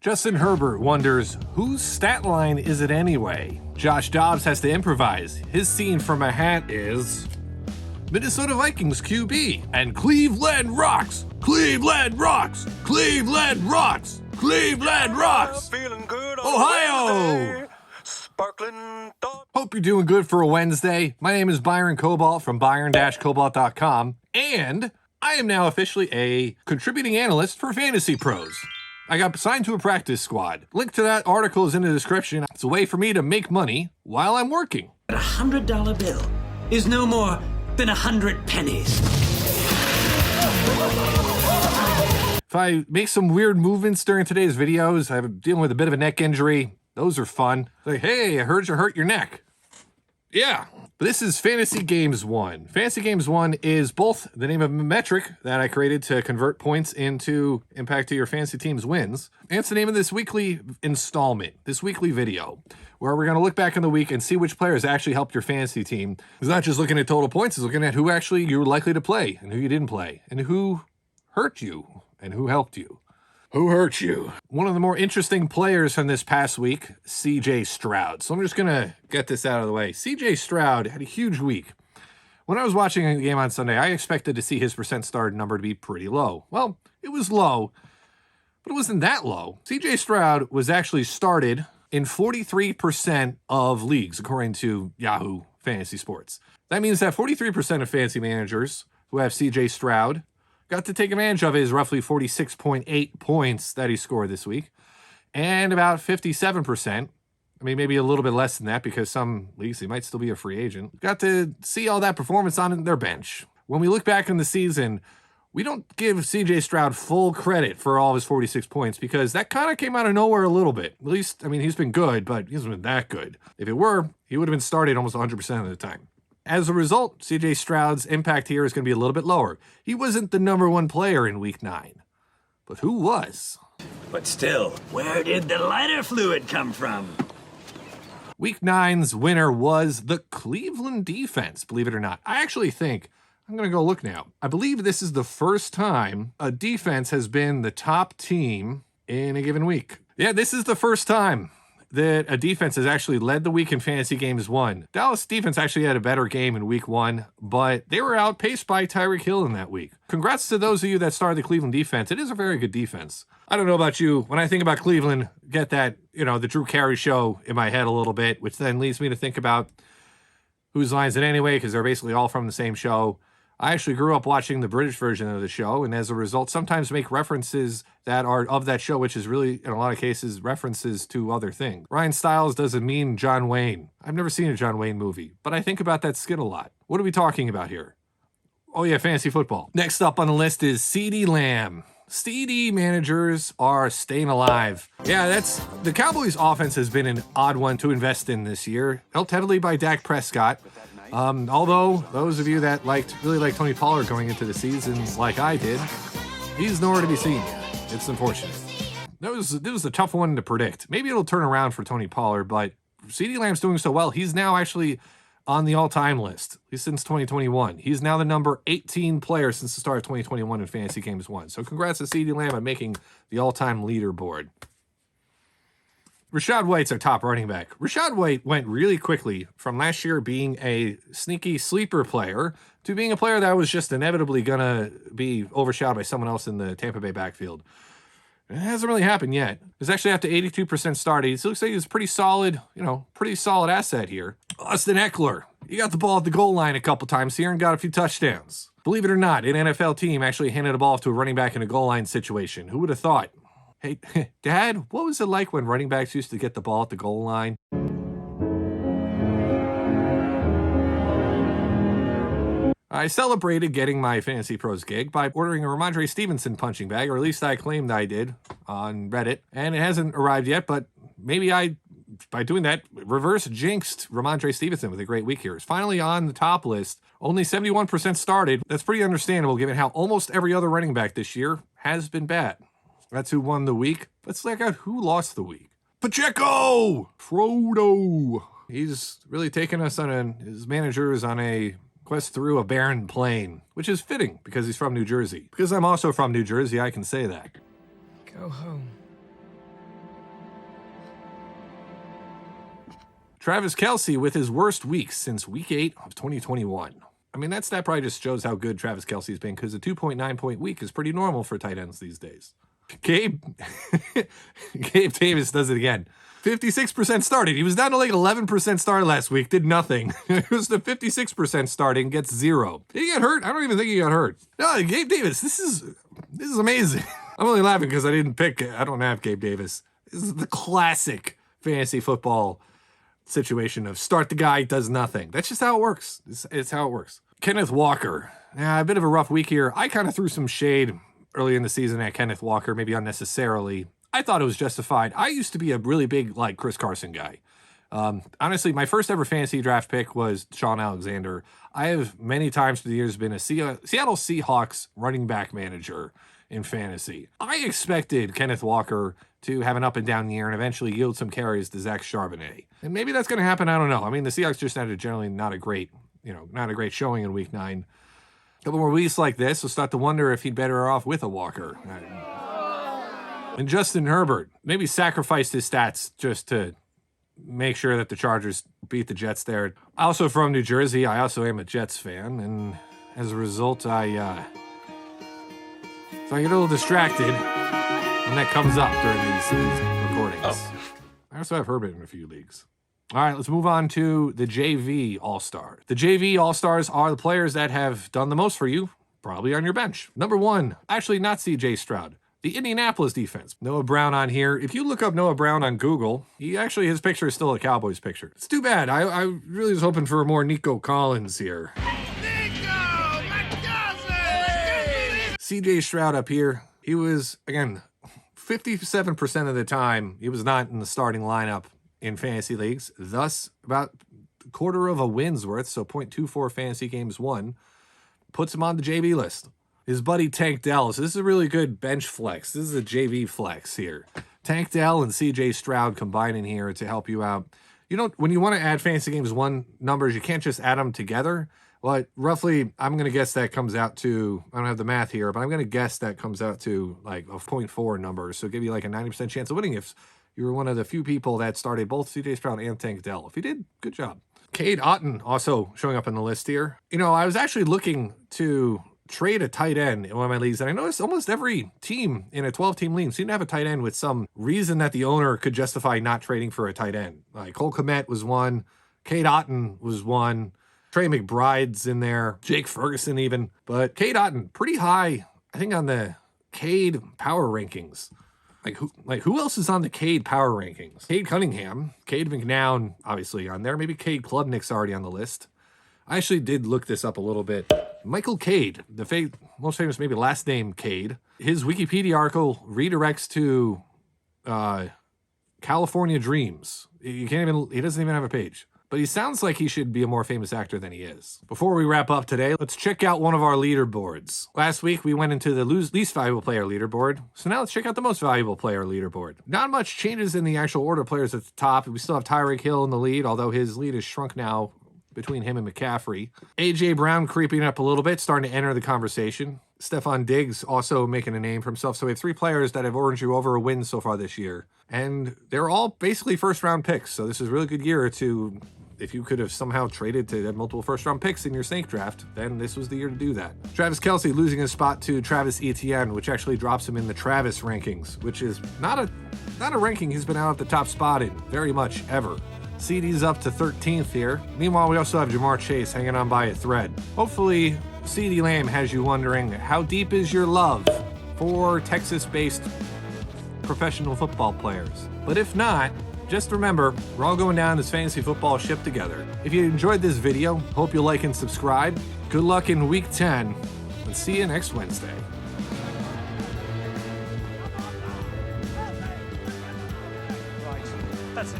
Justin Herbert wonders, whose stat line is it anyway? Josh Dobbs has to improvise. His scene from a hat is Minnesota Vikings QB and Cleveland rocks! Cleveland rocks! Cleveland rocks! Cleveland rocks! Feeling good Ohio! Sparkling thought. Hope you're doing good for a Wednesday. My name is Byron Cobalt from byron-cobalt.com, and I am now officially a contributing analyst for FantasyPros. I got signed to a practice squad. Link to that article is in the description. It's a way for me to make money while I'm working. A $100 bill is no more than 100 pennies. If I make some weird movements during today's videos, I'm dealing with a bit of a neck injury. Those are fun. Like, hey, I heard you hurt your neck. Yeah, but this is Fantasy Games 1. Fantasy Games 1 is both the name of a metric that I created to convert points into impact to your fantasy team's wins. And it's the name of this weekly installment, this weekly video, where we're going to look back in the week and see which players actually helped your fantasy team. It's not just looking at total points, it's looking at who actually you were likely to play and who you didn't play and who hurt you and who helped you. Who hurt you? One of the more interesting players from this past week, CJ Stroud. So I'm just going to get this out of the way. CJ Stroud had a huge week. When I was watching the game on Sunday, I expected to see his percent started number to be pretty low. Well, it was low, but it wasn't that low. CJ Stroud was actually started in 43% of leagues, according to Yahoo Fantasy Sports. That means that 43% of fantasy managers who have CJ Stroud got to take advantage of his roughly 46.8 points that he scored this week. And about 57%, I mean, maybe a little bit less than that because some leagues, he might still be a free agent, got to see all that performance on their bench. When we look back in the season, we don't give CJ Stroud full credit for all of his 46 points because that kind of came out of nowhere a little bit. At least, I mean, he's been good, but he hasn't been that good. If it were, he would have been started almost 100% of the time. As a result, CJ Stroud's impact here is going to be a little bit lower. He wasn't the number one player in Week 9. But who was? But still, where did the lighter fluid come from? Week 9's winner was the Cleveland defense, believe it or not. I actually think, I'm going to go look now. I believe this is the first time a defense has been the top team in a given week. Yeah, this is the first time that a defense has actually led the week in Fantasy Games 1. Dallas defense actually had a better game in Week 1, but they were outpaced by Tyreek Hill in that week. Congrats to those of you that started the Cleveland defense. It is a very good defense. I don't know about you. When I think about Cleveland, get that, the Drew Carey show in my head a little bit, which then leads me to think about whose lines it anyway, because they're basically all from the same show. I actually grew up watching the British version of the show, and as a result, sometimes make references that are of that show, which is really, in a lot of cases, references to other things. Ryan Stiles doesn't mean John Wayne. I've never seen a John Wayne movie, but I think about that skit a lot. What are we talking about here? Oh yeah, fantasy football. Next up on the list is CeeDee Lamb. CeeDee managers are staying alive. Yeah, the Cowboys' offense has been an odd one to invest in this year, helped heavily by Dak Prescott. Although those of you that really liked Tony Pollard going into the season like I did, he's nowhere to be seen yet. It's unfortunate. That was a tough one to predict. Maybe it'll turn around for Tony Pollard, but CeeDee Lamb's doing so well. He's now actually on the all-time list, at least since 2021. He's now the number 18 player since the start of 2021 in Fantasy Games 1. So congrats to CeeDee Lamb on making the all-time leaderboard. Rachaad White's our top running back. Rachaad White went really quickly from last year being a sneaky sleeper player to being a player that was just inevitably going to be overshadowed by someone else in the Tampa Bay backfield. It hasn't really happened yet. He's actually after 82% started. It looks like he's a pretty solid asset here. Austin Eckler, he got the ball at the goal line a couple times here and got a few touchdowns. Believe it or not, an NFL team actually handed a ball off to a running back in a goal line situation. Who would have thought? Hey, Dad, what was it like when running backs used to get the ball at the goal line? I celebrated getting my FantasyPros gig by ordering a Ramondre Stevenson punching bag, or at least I claimed I did on Reddit. And it hasn't arrived yet, but maybe by doing that, reverse jinxed Ramondre Stevenson with a great week here. He's finally on the top list. Only 71% started. That's pretty understandable given how almost every other running back this year has been bad. That's who won the week. Let's check out who lost the week. Pacheco! Frodo! He's really taken us his manager is on a quest through a barren plain, which is fitting because he's from New Jersey. Because I'm also from New Jersey, I can say that. Go home. Travis Kelce with his worst week since week 8 of 2021. I mean, that stat probably just shows how good Travis Kelce's been, because a 2.9 point week is pretty normal for tight ends these days. Gabe Davis does it again. 56% started. He was down to like 11% start last week, did nothing. It was the 56% starting, gets 0. Did he get hurt? I don't even think he got hurt. No, Gabe Davis, this is amazing. I'm only laughing because I don't have Gabe Davis. This is the classic fantasy football situation of start the guy, does nothing. That's just how it works. It's how it works. Kenneth Walker. A bit of a rough week here. I kind of threw some shade early in the season at Kenneth Walker, maybe unnecessarily. I thought it was justified. I used to be a really big, like, Chris Carson guy. Honestly, my first ever fantasy draft pick was Sean Alexander. I have many times through the years been a Seattle Seahawks running back manager in fantasy. I expected Kenneth Walker to have an up and down year and eventually yield some carries to Zach Charbonnet. And maybe that's going to happen. I don't know. I mean, the Seahawks just had generally not a great showing in week 9. A couple more weeks like this, we'll start to wonder if he'd better off with a Walker. And Justin Herbert maybe sacrificed his stats just to make sure that the Chargers beat the Jets there. Also from New Jersey, I also am a Jets fan, and as a result, I get a little distracted when that comes up during these recordings. I also have Herbert in a few leagues. All right, let's move on to the JV All-Stars. The JV All-Stars are the players that have done the most for you, probably on your bench. Number 1, actually not CJ Stroud. The Indianapolis defense. Noah Brown on here. If you look up Noah Brown on Google, his picture is still a Cowboys picture. It's too bad. I really was hoping for more Nico Collins here. Nico, my cousin! CJ Stroud up here. He was, again, 57% of the time, he was not in the starting lineup in fantasy leagues. Thus, about a quarter of a win's worth, so 0.24 fantasy games won, puts him on the JV list. His buddy Tank Dell. So this is a really good bench flex. This is a JV flex here. Tank Dell and CJ Stroud combining here to help you out. When you want to add fantasy games 1 numbers, you can't just add them together. Well, roughly, I'm going to guess that comes out to, I don't have the math here, but I'm going to guess that comes out to like a 0.4 number. So give you like a 90% chance of winning if you were one of the few people that started both CJ Stroud and Tank Dell. If you did, good job. Cade Otton also showing up in the list here. I was actually looking to trade a tight end in one of my leagues, and I noticed almost every team in a 12-team league seemed to have a tight end with some reason that the owner could justify not trading for a tight end. Like Cole Kmet was one, Cade Otton was one, Trey McBride's in there, Jake Ferguson even. But Cade Otton, pretty high, I think, on the Cade power rankings. Who else is on the Cade power rankings? Cade Cunningham, Cade McNown, obviously on there. Maybe Cade Klubnik's already on the list. I actually did look this up a little bit. Michael Cade, the most famous maybe last name Cade. His Wikipedia article redirects to California Dreams. He doesn't even have a page. But he sounds like he should be a more famous actor than he is. Before we wrap up today, let's check out one of our leaderboards. Last week, we went into the least valuable player leaderboard. So now let's check out the most valuable player leaderboard. Not much changes in the actual order of players at the top. We still have Tyreek Hill in the lead, although his lead is shrunk now between him and McCaffrey. A.J. Brown creeping up a little bit, starting to enter the conversation. Stephon Diggs also making a name for himself. So we have 3 players that have earned you over a win so far this year. And they're all basically first-round picks. So this is a really good year to, if you could have somehow traded to have multiple first-round picks in your snake draft, then this was the year to do that. Travis Kelce losing his spot to Travis Etienne, which actually drops him in the Travis rankings, which is not a ranking he's been out at the top spot in very much ever. CD's up to 13th here. Meanwhile, we also have Jamar Chase hanging on by a thread. Hopefully, CD Lamb has you wondering, how deep is your love for Texas-based professional football players? But if not, just remember, we're all going down this fantasy football ship together. If you enjoyed this video, hope you'll like and subscribe. Good luck in week 10, and see you next Wednesday. Right, that's it.